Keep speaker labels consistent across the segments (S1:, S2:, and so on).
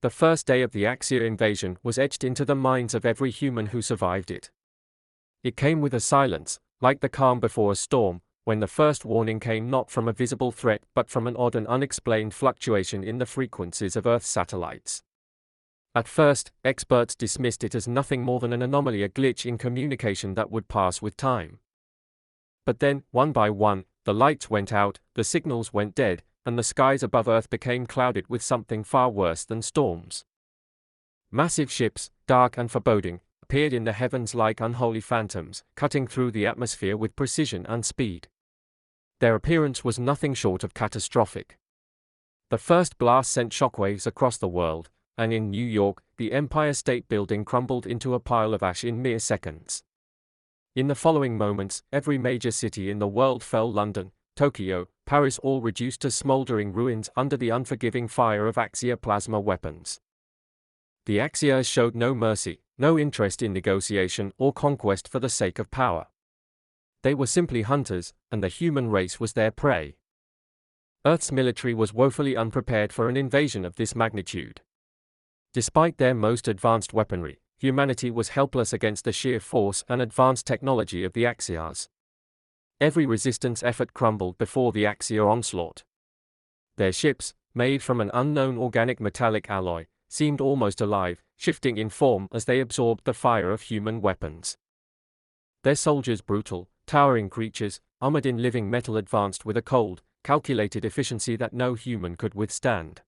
S1: the first day of the Axia invasion was etched into the minds of every human who survived it. It came with a silence, like the calm before a storm, when the first warning came not from a visible threat but from an odd and unexplained fluctuation in the frequencies of Earth's satellites. At first, experts dismissed it as nothing more than an anomaly, a glitch in communication that would pass with time. But then, one by one, the lights went out, the signals went dead, and the skies above Earth became clouded with something far worse than storms. Massive ships, dark and foreboding, appeared in the heavens like unholy phantoms, cutting through the atmosphere with precision and speed. Their appearance was nothing short of catastrophic. The first blast sent shockwaves across the world, and in New York, the Empire State Building crumbled into a pile of ash in mere seconds. In the following moments, every major city in the world fell: London, Tokyo, Paris, all reduced to smoldering ruins under the unforgiving fire of Axia plasma weapons. The Axias showed no mercy, no interest in negotiation or conquest for the sake of power. They were simply hunters, and the human race was their prey. Earth's military was woefully unprepared for an invasion of this magnitude. Despite their most advanced weaponry, humanity was helpless against the sheer force and advanced technology of the Axias. Every resistance effort crumbled before the Axia onslaught. Their ships, made from an unknown organic metallic alloy, seemed almost alive, shifting in form as they absorbed the fire of human weapons. Their soldiers, brutal, towering creatures, armored in living metal, advanced with a cold, calculated efficiency that no human could withstand.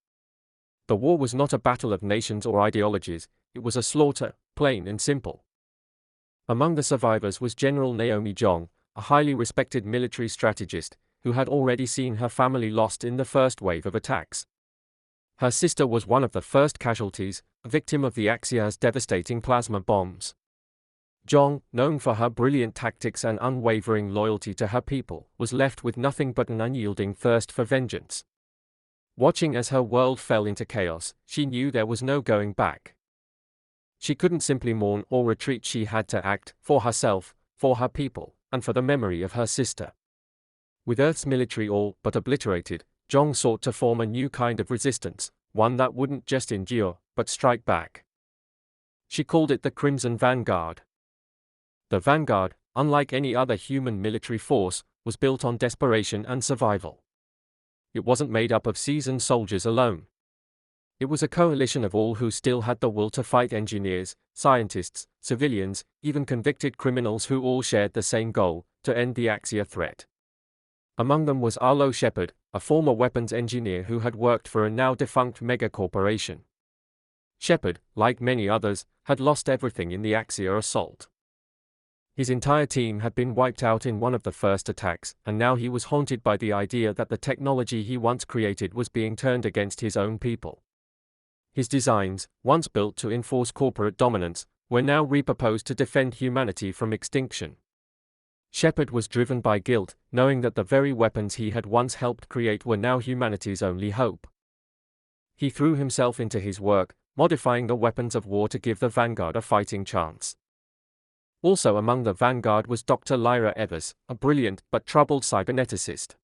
S1: The war was not a battle of nations or ideologies, it was a slaughter, plain and simple. Among the survivors was General Naomi Jong, a highly respected military strategist, who had already seen her family lost in the first wave of attacks. Her sister was one of the first casualties, a victim of the Axia's devastating plasma bombs. Jong, known for her brilliant tactics and unwavering loyalty to her people, was left with nothing but an unyielding thirst for vengeance. Watching as her world fell into chaos, she knew there was no going back. She couldn't simply mourn or retreat, she had to act, for herself, for her people, and for the memory of her sister. With Earth's military all but obliterated, Jong sought to form a new kind of resistance, one that wouldn't just endure, but strike back. She called it the Crimson Vanguard. The Vanguard, unlike any other human military force, was built on desperation and survival. It wasn't made up of seasoned soldiers alone. It was a coalition of all who still had the will to fight: engineers, scientists, civilians, even convicted criminals who all shared the same goal: to end the Axia threat. Among them was Arlo Shepard, a former weapons engineer who had worked for a now-defunct mega-corporation. Shepard, like many others, had lost everything in the Axia assault. His entire team had been wiped out in one of the first attacks, and now he was haunted by the idea that the technology he once created was being turned against his own people. His designs, once built to enforce corporate dominance, were now repurposed to defend humanity from extinction. Shepard was driven by guilt, knowing that the very weapons he had once helped create were now humanity's only hope. He threw himself into his work, modifying the weapons of war to give the Vanguard a fighting chance. Also among the Vanguard was Dr. Lyra Evers, a brilliant but troubled cyberneticist.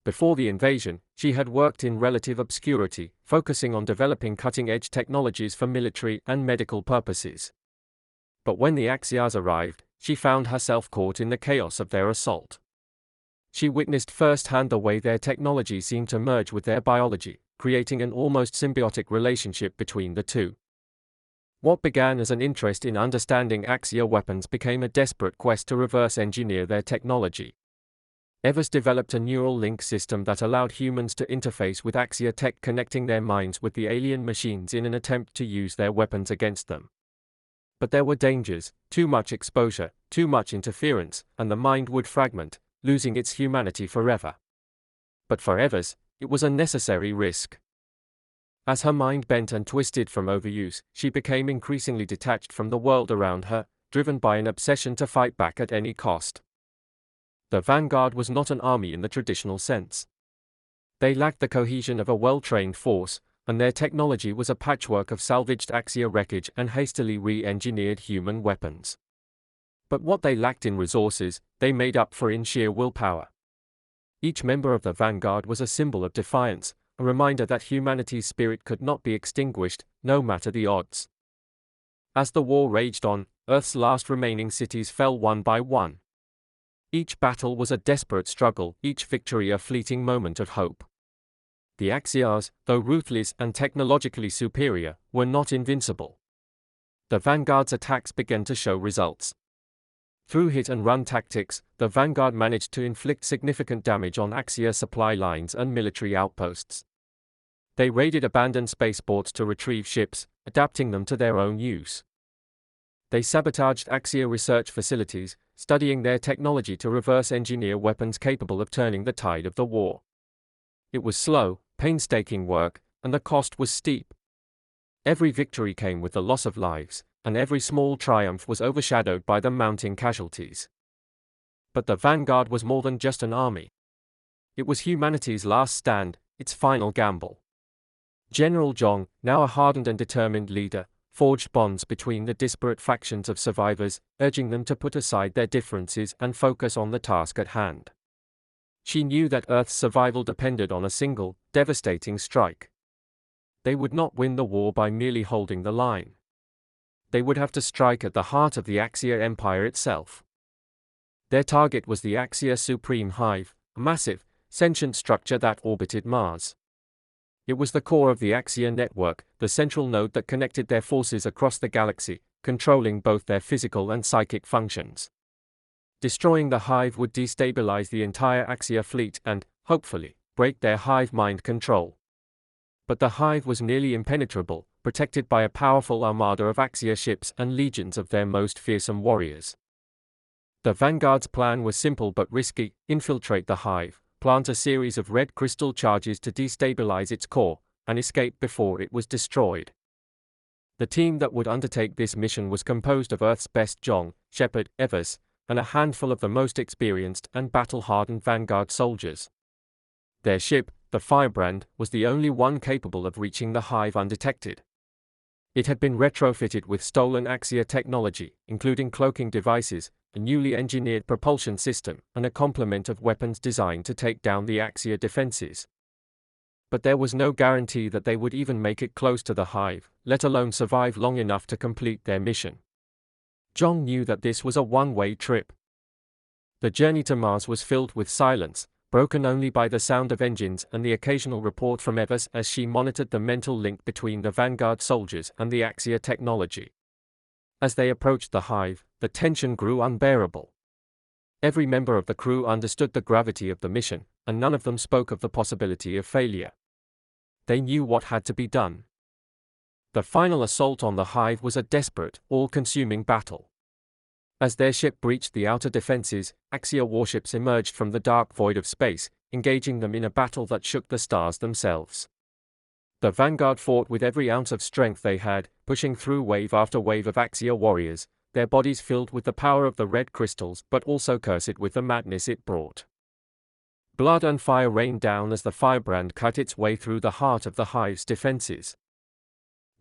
S1: Before the invasion, she had worked in relative obscurity, focusing on developing cutting-edge technologies for military and medical purposes. But when the Axias arrived, she found herself caught in the chaos of their assault. She witnessed firsthand the way their technology seemed to merge with their biology, creating an almost symbiotic relationship between the two. What began as an interest in understanding Axia weapons became a desperate quest to reverse engineer their technology. Evers developed a neural link system that allowed humans to interface with Axia tech, connecting their minds with the alien machines in an attempt to use their weapons against them. But there were dangers: too much exposure, too much interference, and the mind would fragment, losing its humanity forever. But for Evers, it was a necessary risk. As her mind bent and twisted from overuse, she became increasingly detached from the world around her, driven by an obsession to fight back at any cost. The Vanguard was not an army in the traditional sense. They lacked the cohesion of a well-trained force, and their technology was a patchwork of salvaged Axia wreckage and hastily re-engineered human weapons. But what they lacked in resources, they made up for in sheer willpower. Each member of the Vanguard was a symbol of defiance, a reminder that humanity's spirit could not be extinguished, no matter the odds. As the war raged on, Earth's last remaining cities fell one by one. Each battle was a desperate struggle, each victory a fleeting moment of hope. The Axiars, though ruthless and technologically superior, were not invincible. The Vanguard's attacks began to show results. Through hit-and-run tactics, the Vanguard managed to inflict significant damage on Axiar supply lines and military outposts. They raided abandoned spaceports to retrieve ships, adapting them to their own use. They sabotaged Axiar research facilities, studying their technology to reverse-engineer weapons capable of turning the tide of the war. It was slow, painstaking work, and the cost was steep. Every victory came with the loss of lives, and every small triumph was overshadowed by the mounting casualties. But the Vanguard was more than just an army. It was humanity's last stand, its final gamble. General Zhong, now a hardened and determined leader, forged bonds between the disparate factions of survivors, urging them to put aside their differences and focus on the task at hand. She knew that Earth's survival depended on a single, devastating strike. They would not win the war by merely holding the line. They would have to strike at the heart of the Axiar Empire itself. Their target was the Axiar Supreme Hive, a massive, sentient structure that orbited Mars. It was the core of the Axiar network, the central node that connected their forces across the galaxy, controlling both their physical and psychic functions. Destroying the Hive would destabilize the entire Axiar fleet and, hopefully, break their hive mind control. But the Hive was nearly impenetrable, protected by a powerful armada of Axiar ships and legions of their most fearsome warriors. The Vanguard's plan was simple but risky: infiltrate the Hive, plant a series of red crystal charges to destabilize its core, and escape before it was destroyed. The team that would undertake this mission was composed of Earth's best Zhong, Shepard, Evers, and a handful of the most experienced and battle-hardened Vanguard soldiers. Their ship, the Firebrand, was the only one capable of reaching the Hive undetected. It had been retrofitted with stolen Axiar technology, including cloaking devices, a newly engineered propulsion system, and a complement of weapons designed to take down the Axiar defenses. But there was no guarantee that they would even make it close to the Hive, let alone survive long enough to complete their mission. Zhong knew that this was a one-way trip. The journey to Mars was filled with silence, broken only by the sound of engines and the occasional report from Evers as she monitored the mental link between the Vanguard soldiers and the Axiar technology. As they approached the Hive, the tension grew unbearable. Every member of the crew understood the gravity of the mission, and none of them spoke of the possibility of failure. They knew what had to be done. The final assault on the Hive was a desperate, all-consuming battle. As their ship breached the outer defenses, Axiar warships emerged from the dark void of space, engaging them in a battle that shook the stars themselves. The Vanguard fought with every ounce of strength they had, pushing through wave after wave of Axiar warriors, their bodies filled with the power of the red crystals but also cursed with the madness it brought. Blood and fire rained down as the Firebrand cut its way through the heart of the Hive's defenses.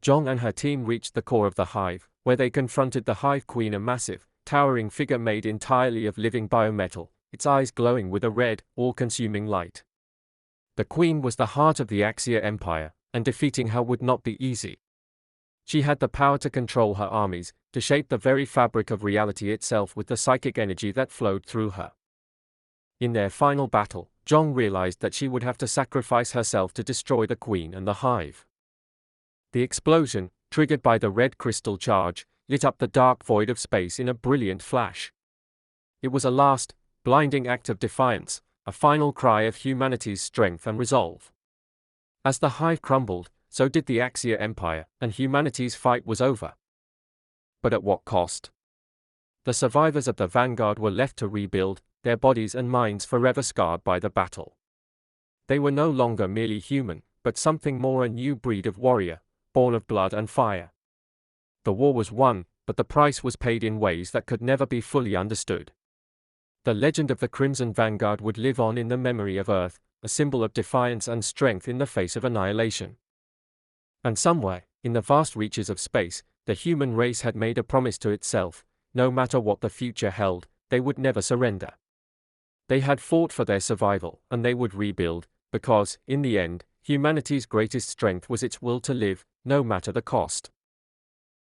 S1: Zhong and her team reached the core of the Hive, where they confronted the Hive Queen, a massive, towering figure made entirely of living biometal, its eyes glowing with a red, all-consuming light. The Queen was the heart of the Axiar Empire, and defeating her would not be easy. She had the power to control her armies, to shape the very fabric of reality itself with the psychic energy that flowed through her. In their final battle, Zhong realized that she would have to sacrifice herself to destroy the Queen and the Hive. The explosion, triggered by the red crystal charge, lit up the dark void of space in a brilliant flash. It was a last, blinding act of defiance, a final cry of humanity's strength and resolve. As the Hive crumbled, so did the Axiar Empire, and humanity's fight was over. But at what cost? The survivors of the Vanguard were left to rebuild, their bodies and minds forever scarred by the battle. They were no longer merely human, but something more: a new breed of warrior, born of blood and fire. The war was won, but the price was paid in ways that could never be fully understood. The legend of the Crimson Vanguard would live on in the memory of Earth, a symbol of defiance and strength in the face of annihilation. And somewhere, in the vast reaches of space, the human race had made a promise to itself: no matter what the future held, they would never surrender. They had fought for their survival, and they would rebuild, because, in the end, humanity's greatest strength was its will to live, no matter the cost.